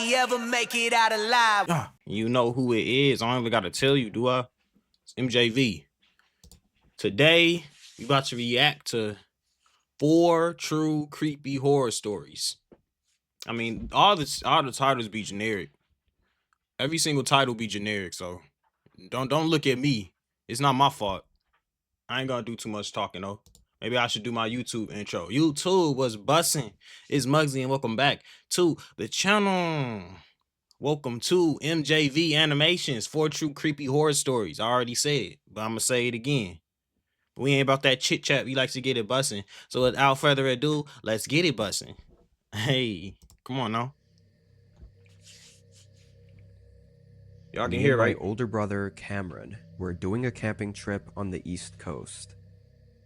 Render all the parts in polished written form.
nobody ever make it out alive. You know who it is. I don't even gotta tell you, do I? It's MJV. Today, we about to react to 4 true creepy horror stories. I mean, all the titles be generic. Every single title be generic, so don't look at me. It's not my fault. I ain't gonna do too much talking though. Maybe I should do my YouTube intro. YouTube was bussin'. It's Muggsy and welcome back to the channel. Welcome to MJV Animations, 4 true creepy horror stories. I already said it, but I'm gonna say it again. We ain't about that chit chat. We like to get it bussin'. So without further ado, let's get it bussin'. Hey, come on now. Y'all can hear, right? My older brother, Cameron, were doing a camping trip on the East Coast.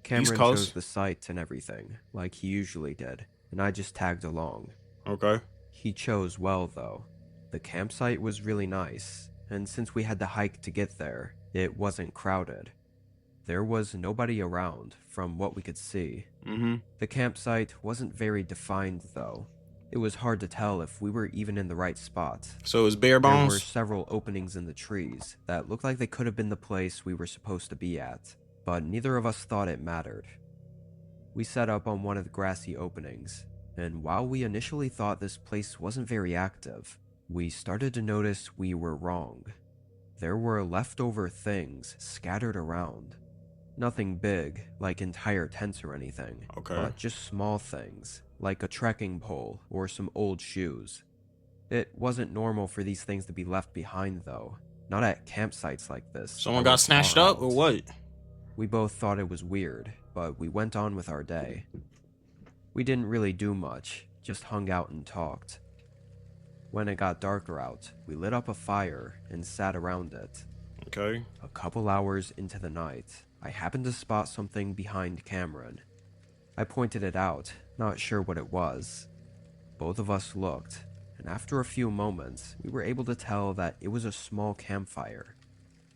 Cameron chose the site and everything, like he usually did, and I just tagged along. Okay. He chose well, though. The campsite was really nice, and since we had to hike to get there, it wasn't crowded. There was nobody around, from what we could see. The campsite wasn't very defined, though. It was hard to tell if we were even in the right spot. So it was bare bones? There were several openings in the trees that looked like they could have been the place we were supposed to be at, but neither of us thought it mattered. We set up on one of the grassy openings, and while we initially thought this place wasn't very active, we started to notice we were wrong. There were leftover things scattered around. Nothing big, like entire tents or anything, but just small things, like a trekking pole or some old shoes. It wasn't normal for these things to be left behind, though. Not at campsites like this. Someone got snatched up or what? We both thought it was weird, but we went on with our day. We didn't really do much, just hung out and talked. When it got darker out, we lit up a fire and sat around it. Okay. A couple hours into the night, I happened to spot something behind Cameron. I pointed it out, not sure what it was. Both of us looked, and after a few moments, we were able to tell that it was a small campfire.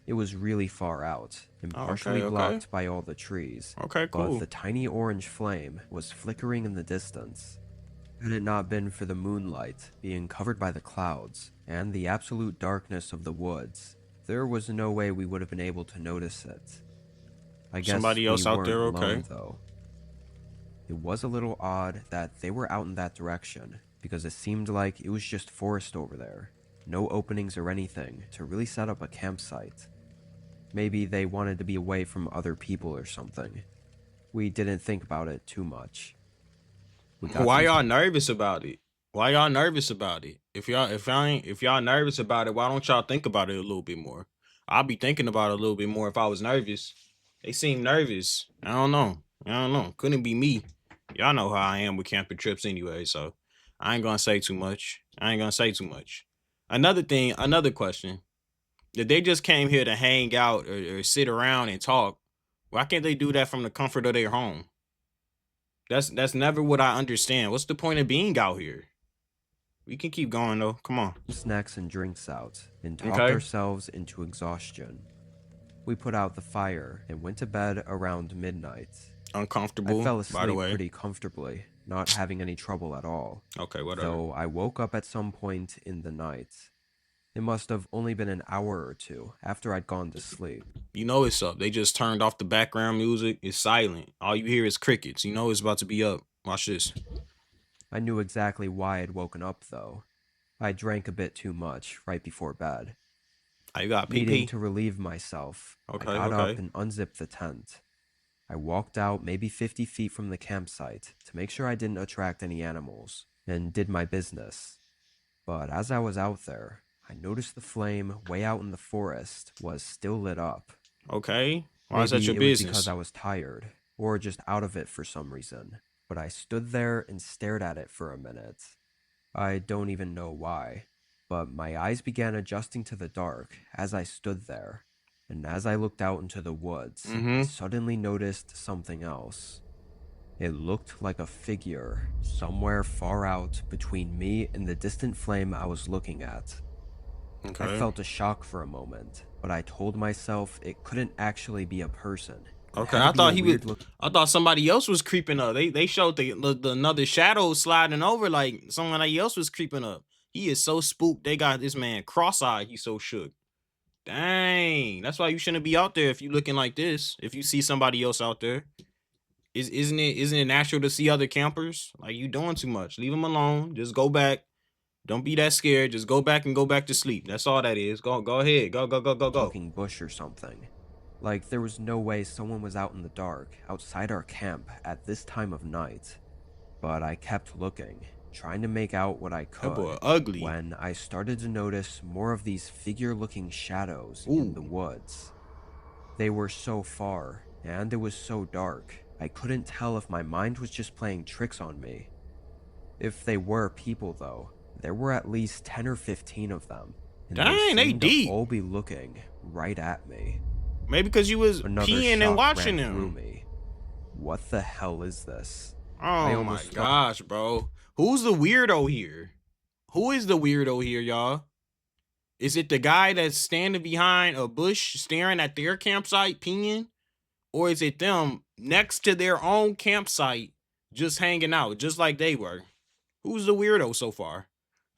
It was really far out, and partially blocked by all the trees. Okay, cool. But the tiny orange flame was flickering in the distance. Had it not been for the moonlight being covered by the clouds, and the absolute darkness of the woods, there was no way we would have been able to notice it. I guess somebody else out there, alone, though. It was a little odd that they were out in that direction, because it seemed like it was just forest over there. No openings or anything to really set up a campsite. Maybe they wanted to be away from other people or something. We didn't think about it too much. Why y'all nervous about it? Why y'all nervous about it? If y'all nervous about it, why don't y'all think about it a little bit more? I'll be thinking about it a little bit more if I was nervous. They seem nervous. I don't know. Couldn't be me. Y'all know how I am with camping trips anyway, so I ain't gonna say too much. Another question. If they just came here to hang out or sit around and talk, why can't they do that from the comfort of their home? That's never what I understand. What's the point of being out here? We can keep going though. Come on. Snacks and drinks out and talked ourselves into exhaustion. We put out the fire and went to bed around midnight. Uncomfortable, I fell asleep by the way. pretty comfortably, not having any trouble at all. Okay, whatever. Though I woke up at some point in the night. It must have only been an hour or two after I'd gone to sleep. You know it's up. They just turned off the background music. It's silent. All you hear is crickets. You know it's about to be up. Watch this. I knew exactly why I'd woken up, though. I drank a bit too much right before bed. I got pee-pee. Needing to relieve myself, I got up and unzipped the tent. I walked out maybe 50 feet from the campsite to make sure I didn't attract any animals, and did my business. But as I was out there, I noticed the flame way out in the forest was still lit up. Okay. Why is that your business? business? Because I was tired, or just out of it for some reason. But I stood there and stared at it for a minute. I don't even know why, but my eyes began adjusting to the dark as I stood there. And as I looked out into the woods, I suddenly noticed something else. It looked like a figure somewhere far out between me and the distant flame I was looking at. I felt a shock for a moment, but I told myself it couldn't actually be a person. Okay, I thought somebody else was creeping up. They showed the another shadow sliding over, like somebody else was creeping up. He is so spooked. They got this man cross-eyed. He's so shook. Dang. That's why you shouldn't be out there if you looking like this. If you see somebody else out there. Isn't it natural to see other campers? Like, you doing too much. Leave them alone. Just go back. Don't be that scared. Just go back and go back to sleep. That's all that is. Go ahead. Go. Looking bush or something. Like there was no way someone was out in the dark, outside our camp at this time of night. But I kept looking, trying to make out what I could. That boy ugly. When I started to notice more of these figure-looking shadows Ooh. in the woods. They were so far, and it was so dark, I couldn't tell if my mind was just playing tricks on me. If they were people though, there were at least 10 or 15 of them. And Dang, they seemed to deep. all be looking right at me. Maybe because you was Another peeing and shock watching ran through them. me. What the hell is this? Oh my gosh, bro. Who's the weirdo here? Who is the weirdo here, y'all? Is it the guy that's standing behind a bush staring at their campsite peeing? Or is it them next to their own campsite just hanging out just like they were? Who's the weirdo so far?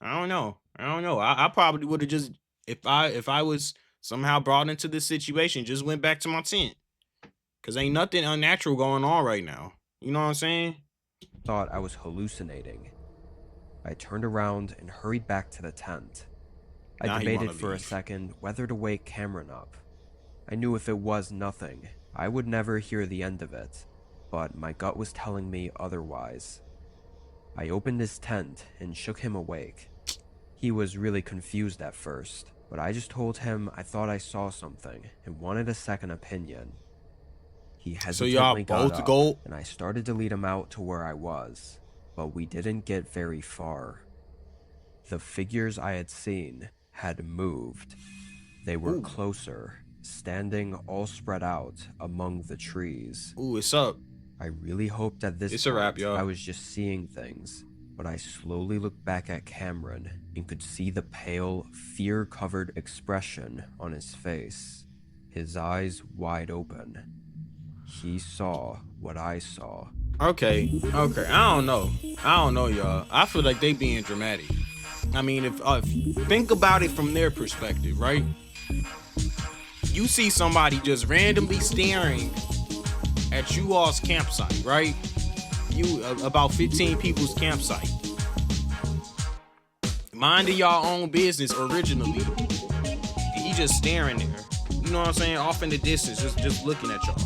I don't know. I probably would have just, if I was somehow brought into this situation, just went back to my tent. Cause ain't nothing unnatural going on right now. You know what I'm saying? Thought I was hallucinating. I turned around and hurried back to the tent. I debated for a second whether to wake Cameron up. I knew if it was nothing, I would never hear the end of it, but my gut was telling me otherwise. I opened his tent and shook him awake. He was really confused at first, but I just told him I thought I saw something and wanted a second opinion. He hesitantly got up, and I started to lead him out to where I was, but we didn't get very far. The figures I had seen had moved. They were closer, standing all spread out among the trees. Ooh, it's up. I really hoped at this It's a wrap, y'all. I was just seeing things, but I slowly looked back at Cameron and could see the pale, fear-covered expression on his face, his eyes wide open. He saw what I saw. Okay. I don't know, y'all. I feel like they being dramatic. I mean, if think about it from their perspective, right? You see somebody just randomly staring at you all's campsite, right? You about 15 people's campsite. Minding y'all own business originally. And he just staring there. You know what I'm saying? Off in the distance, just looking at y'all.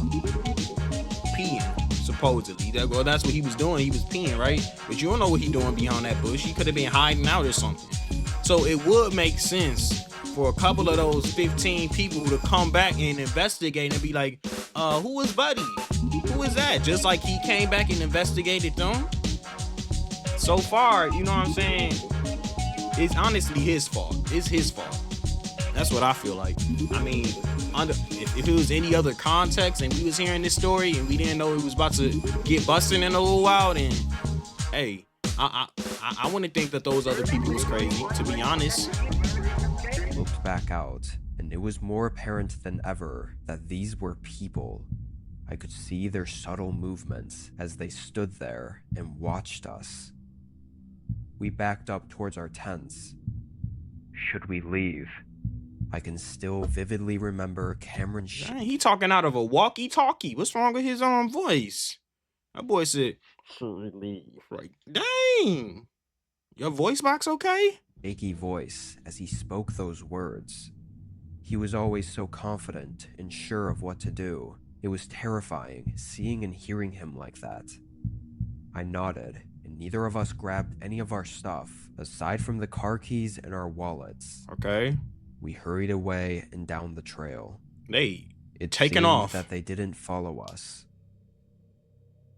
Peeing, supposedly. That's what he was doing. He was peeing, right? But you don't know what he doing behind that bush. He could have been hiding out or something. So it would make sense for a couple of those 15 people to come back and investigate and be like, who was Buddy? Who is that? Just like he came back and investigated them. So far, you know what I'm saying? It's honestly his fault. It's his fault. That's what I feel like. I mean, if it was any other context and we was hearing this story and we didn't know it was about to get busting in a little while, then hey, I wouldn't think that those other people was crazy, to be honest. Looked back out, and it was more apparent than ever that these were people. I could see their subtle movements as they stood there and watched us. We backed up towards our tents. Should we leave? I can still vividly remember Cameron. Dang, he talking out of a walkie-talkie. What's wrong with his own voice? That boy said, "Should we leave?" Right? Dang, your voice box okay? Shaky voice as he spoke those words. He was always so confident and sure of what to do. It was terrifying seeing and hearing him like that. I nodded, and neither of us grabbed any of our stuff, aside from the car keys and our wallets. Okay. We hurried away and down the trail. It taken off. That they didn't follow us.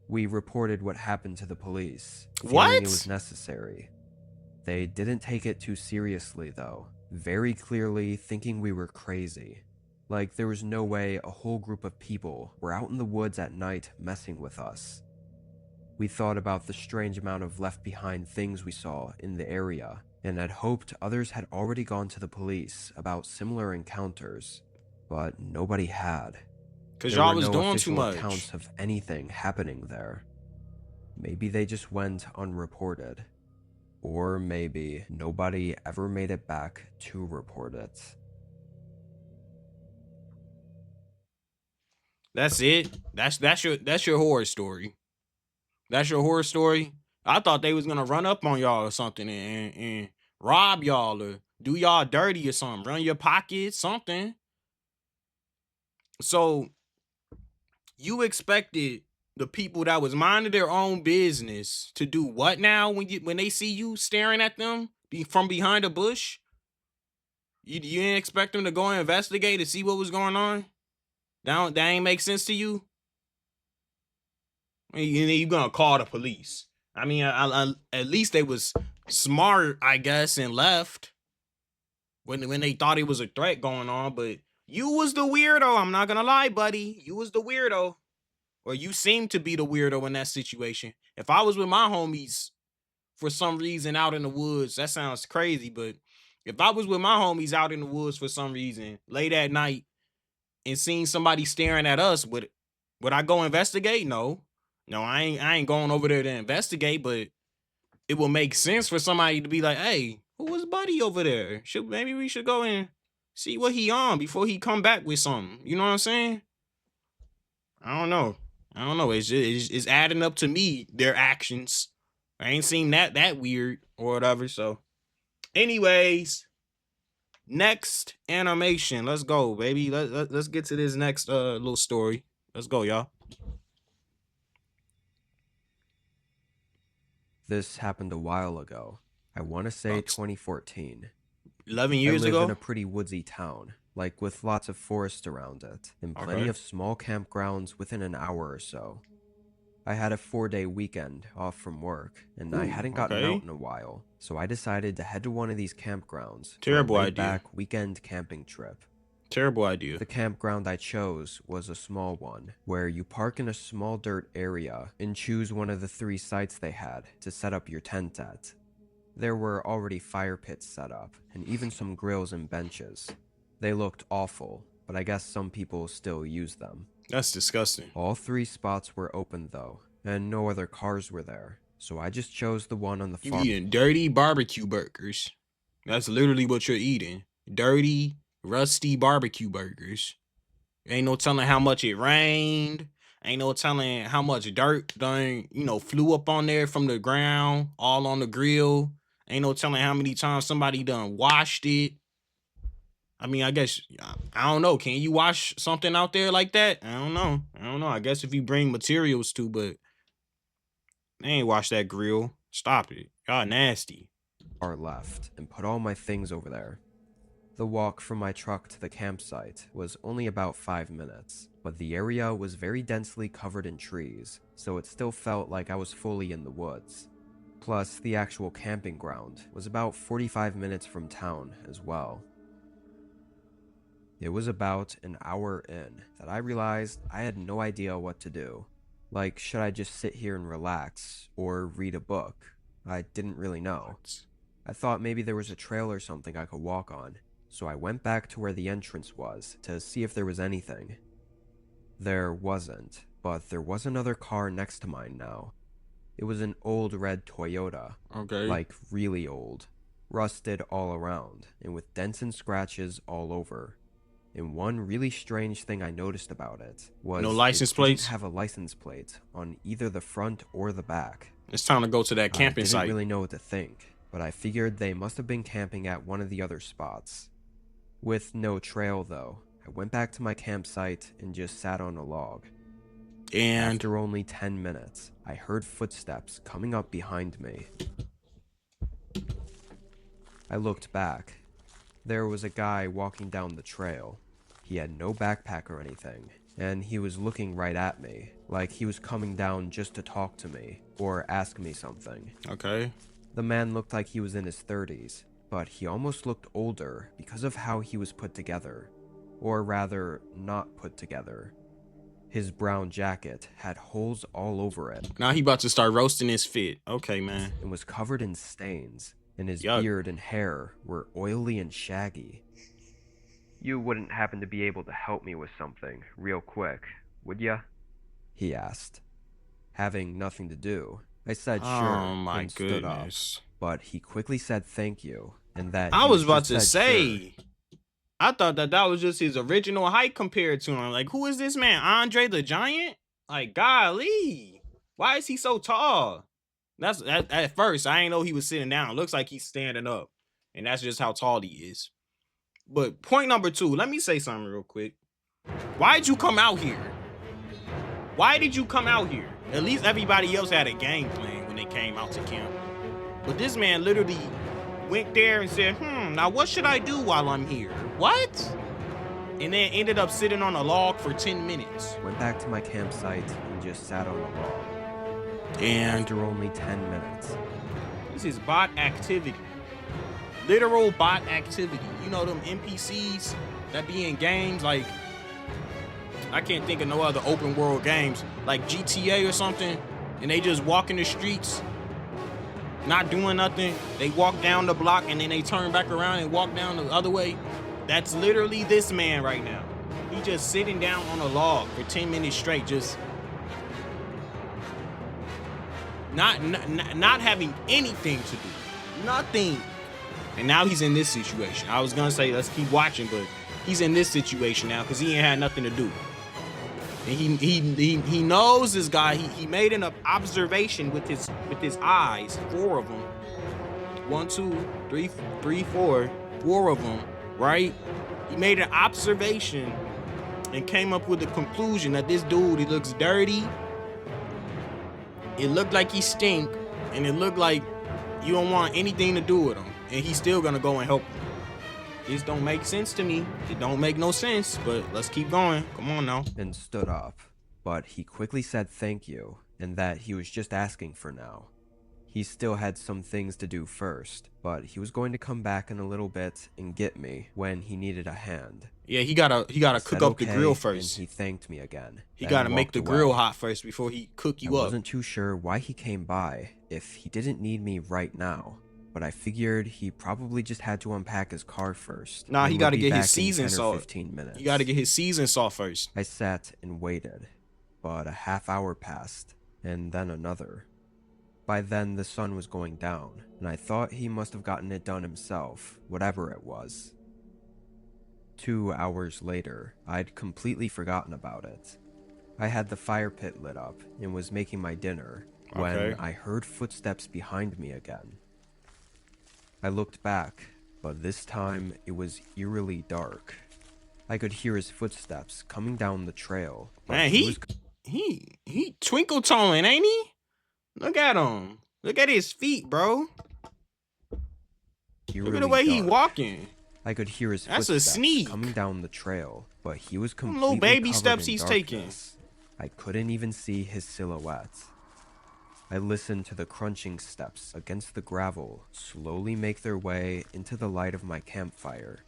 We reported what happened to the police. What? It was necessary. They didn't take it too seriously, though, very clearly thinking we were crazy. Like there was no way a whole group of people were out in the woods at night messing with us. We thought about the strange amount of left behind things we saw in the area, and had hoped others had already gone to the police about similar encounters, but nobody had. Because y'all was no doing too much. Accounts of anything happening there. Maybe they just went unreported. Or maybe nobody ever made it back to report it. That's it. That's your horror story. That's your horror story. I thought they was gonna run up on y'all or something and rob y'all or do y'all dirty or something, run your pockets, something. So you expected the people that was minding their own business to do what now when they see you staring at them from behind a bush? You didn't expect them to go and investigate to see what was going on? That ain't make sense to you? You gonna call the police. I mean, at least they was smart, I guess, and left when they thought it was a threat going on. But you was the weirdo. I'm not gonna lie, buddy. You was the weirdo, or you seemed to be the weirdo in that situation. If I was with my homies for some reason out in the woods, that sounds crazy, but if I was with my homies out in the woods for some reason late at night and seen somebody staring at us, would I go investigate? No. No, I ain't going over there to investigate, but it will make sense for somebody to be like, hey, who was Buddy over there? Maybe we should go and see what he on before he come back with something. You know what I'm saying? I don't know. It's adding up to me, their actions. I ain't seen that weird or whatever. So, anyways, next animation. Let's go, baby. Let's get to this next little story. Let's go, y'all. This happened a while ago. I want to say 2014. 11 I years live ago? in a pretty woodsy town, like with lots of forest around it, and plenty Okay. of small campgrounds within an hour or so. I had a 4-day weekend off from work, and I hadn't gotten okay. out in a while, so I decided to head to one of these campgrounds Terrible for a idea. laid-back weekend camping trip. Terrible idea. The campground I chose was a small one, where you park in a small dirt area and choose one of the 3 sites they had to set up your tent at. There were already fire pits set up, and even some grills and benches. They looked awful, but I guess some people still use them. That's disgusting. All 3 spots were open though, and no other cars were there, so I just chose the one on the You far. eating dirty barbecue burgers. That's literally what you're eating. Dirty, rusty barbecue burgers. Ain't no telling how much it rained. Ain't no telling how much dirt done, flew up on there from the ground, all on the grill. Ain't no telling how many times somebody done washed it. I mean, I guess, I don't know. Can you wash something out there like that? I don't know. I guess if you bring materials to, but they ain't wash that grill. Stop it. Y'all nasty. Far left and put all my things over there. The walk from my truck to the campsite was only about 5 minutes, but the area was very densely covered in trees, so it still felt like I was fully in the woods. Plus, the actual camping ground was about 45 minutes from town as well. It was about an hour in that I realized I had no idea what to do. Like, should I just sit here and relax, or read a book? I didn't really know. I thought maybe there was a trail or something I could walk on, so I went back to where the entrance was to see if there was anything. There wasn't, but there was another car next to mine now. It was an old red Toyota. Okay. Like really old. Rusted all around, and with dents and scratches all over. And one really strange thing I noticed about it was No license it plates? didn't have a license plate on either the front or the back. It's time to go to that camping I site. didn't really know what to think, but I figured they must have been camping at one of the other spots. With no trail though, I went back to my campsite and just sat on a log. And After only 10 minutes, I heard footsteps coming up behind me. I looked back. There was a guy walking down the trail. He had no backpack or anything, and he was looking right at me, like he was coming down just to talk to me or ask me something. okay. The man looked like he was in his 30s, but he almost looked older because of how he was put together, or rather, not put together. His brown jacket had holes all over it. Now he about to start roasting his fit. Okay, man. And was covered in stains, and his Yuck. beard and hair were oily and shaggy. You wouldn't happen to be able to help me with something real quick, would ya? He asked. Having nothing to do, I said sure Oh my and stood up. goodness. but he quickly said thank you and that I he was about just to said say, sure. I thought that was just his original height compared to him. Like, who is this man? Andre the Giant? Like, golly, why is he so tall? At first, I ain't know he was sitting down. It looks like he's standing up, and that's just how tall he is. But point number 2, let me say something real quick. Why'd you come out here? Why did you come out here? At least everybody else had a game plan when they came out to camp. But this man literally went there and said, now what should I do while I'm here? What? And then ended up sitting on a log for 10 minutes. Went back to my campsite and just sat on a log. And after only 10 minutes. This is bot activity. Literal bot activity. You know them NPCs that be in games like, I can't think of no other open world games like GTA or something, and they just walk in the streets not doing nothing. They walk down the block and then they turn back around and walk down the other way. That's literally this man right now. He just sitting down on a log for 10 minutes straight, just not having anything to do. Nothing. And now he's in this situation. I was gonna say let's keep watching, but he's in this situation now because he ain't had nothing to do. And he knows this guy. He made an observation with his eyes. 4 of them. 1, 2, 3, 4. 4 of them, right? He made an observation and came up with the conclusion that this dude, he looks dirty. It looked like he stink, and it looked like you don't want anything to do with him. And he's still gonna go and help him. This don't make sense to me. It don't make no sense, but let's keep going. Come on now. And stood up, but he quickly said thank you and that he was just asking for now. He still had some things to do first, but he was going to come back in a little bit and get me when he needed a hand. Yeah, he gotta cook up the grill first. And he thanked me again. He gotta make the grill hot first before he cook you up. I wasn't too sure why he came by if he didn't need me right now, but I figured he probably just had to unpack his car first. Nah, he gotta get his season salt. 15 minutes. He gotta get his season salt first. I sat and waited, but a half hour passed, and then another. By then, the sun was going down, and I thought he must have gotten it done himself, whatever it was. 2 hours later, I'd completely forgotten about it. I had the fire pit lit up and was making my dinner when I heard footsteps behind me again. I looked back, but this time it was eerily dark. I could hear his footsteps coming down the trail. Man, he twinkle toeing, ain't he? Look at him. Look at his feet, bro. Look at the way he walking. I could hear his footsteps a sneak. coming down the trail, but he was completely little baby covered steps in he's darkness. taking. I couldn't even see his silhouette. I listened to the crunching steps against the gravel slowly make their way into the light of my campfire.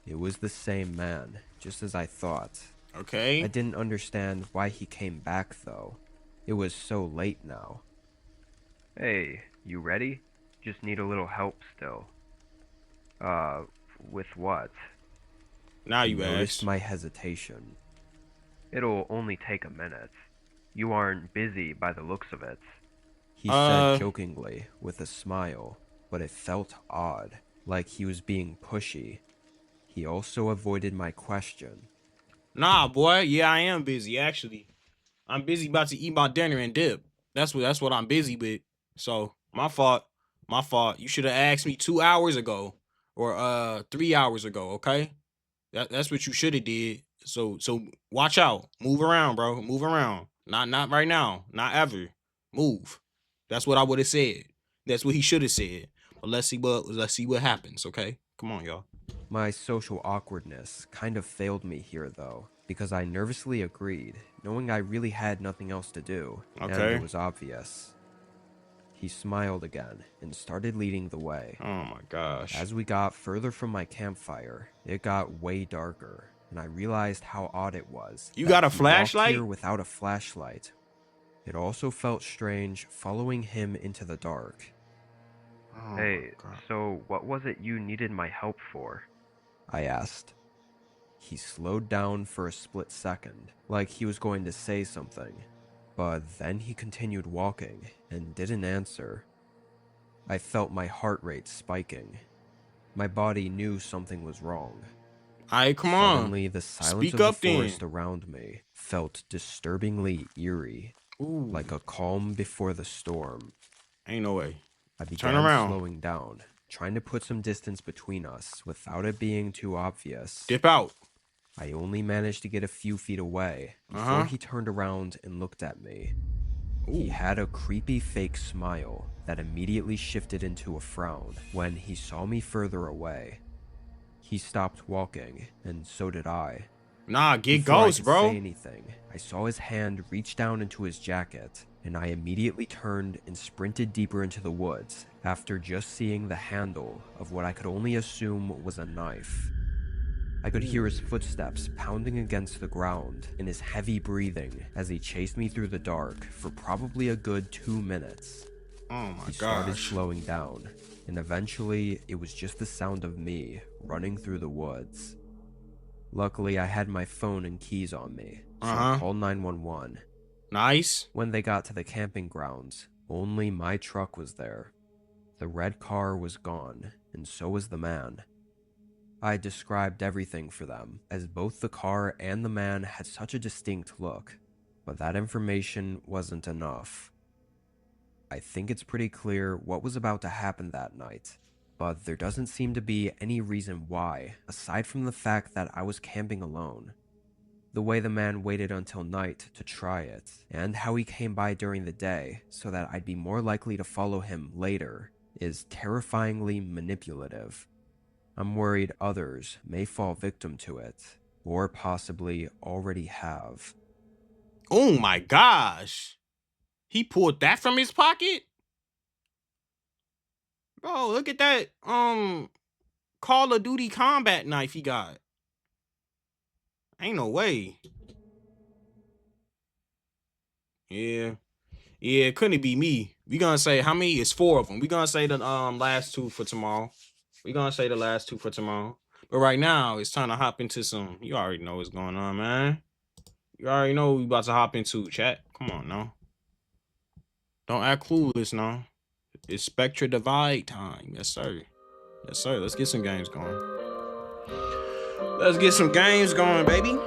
It was the same man, just as I thought. Okay. I didn't understand why he came back, though. It was so late now. Hey, you ready? Just need a little help still. With what? Now you noticed asked. My hesitation. It'll only take a minute. You aren't busy by the looks of it. He said jokingly, with a smile, but it felt odd, like he was being pushy. He also avoided my question. Nah, boy. Yeah, I am busy, actually. I'm busy about to eat my dinner and dip. That's what I'm busy with. So, my fault. My fault. You should have asked me 2 hours ago or 3 hours ago, okay? That's what you should have did. So watch out. Move around, bro. Move around. Not right now. Not ever. Move. That's what I would have said. That's what he should have said. But let's see what happens, okay? Come on, y'all. My social awkwardness kind of failed me here, though, because I nervously agreed, knowing I really had nothing else to do, and it was obvious. He smiled again and started leading the way. Oh my gosh. As we got further from my campfire, it got way darker, and I realized how odd it was. You got a flashlight? Here without a flashlight. It also felt strange following him into the dark. Oh hey, so what was it you needed my help for? I asked. He slowed down for a split second, like he was going to say something, but then he continued walking and didn't answer. I felt my heart rate spiking. My body knew something was wrong. Alright, come on. Suddenly, the silence Speak of the up then. forest around me felt disturbingly eerie, Ooh. like a calm before the storm. Ain't no way. I Turn began around. slowing down, trying to put some distance between us without it being too obvious. Dip out. I only managed to get a few feet away before he turned around and looked at me. He had a creepy fake smile that immediately shifted into a frown when he saw me further away. He stopped walking, and so did I. Nah, get Before I ghost, could bro. say anything, I saw his hand reach down into his jacket, and I immediately turned and sprinted deeper into the woods after just seeing the handle of what I could only assume was a knife. I could hear his footsteps pounding against the ground and his heavy breathing as he chased me through the dark for probably a good 2 minutes. Oh my He started gosh. slowing down, and eventually it was just the sound of me running through the woods. Luckily, I had my phone and keys on me, so I called 911. Nice. When they got to the camping grounds, only my truck was there. The red car was gone, and so was the man. I described everything for them, as both the car and the man had such a distinct look, but that information wasn't enough. I think it's pretty clear what was about to happen that night, but there doesn't seem to be any reason why, aside from the fact that I was camping alone. The way the man waited until night to try it, and how he came by during the day so that I'd be more likely to follow him later, is terrifyingly manipulative. I'm worried others may fall victim to it, or possibly already have. Oh my gosh. He pulled that from his pocket? Bro, look at that Call of Duty combat knife he got. Ain't no way. Yeah. Yeah, couldn't be me. We gonna say how many? It's 4 of them. We gonna say the last 2 for tomorrow. We gonna say the last 2 for tomorrow. But right now, it's time to hop into some. You already know what's going on, man. You already know what we about to hop into, chat. Come on now. Don't act clueless now. It's Spectra Divide time. Yes, sir. Yes, sir. Let's get some games going. Let's get some games going, baby.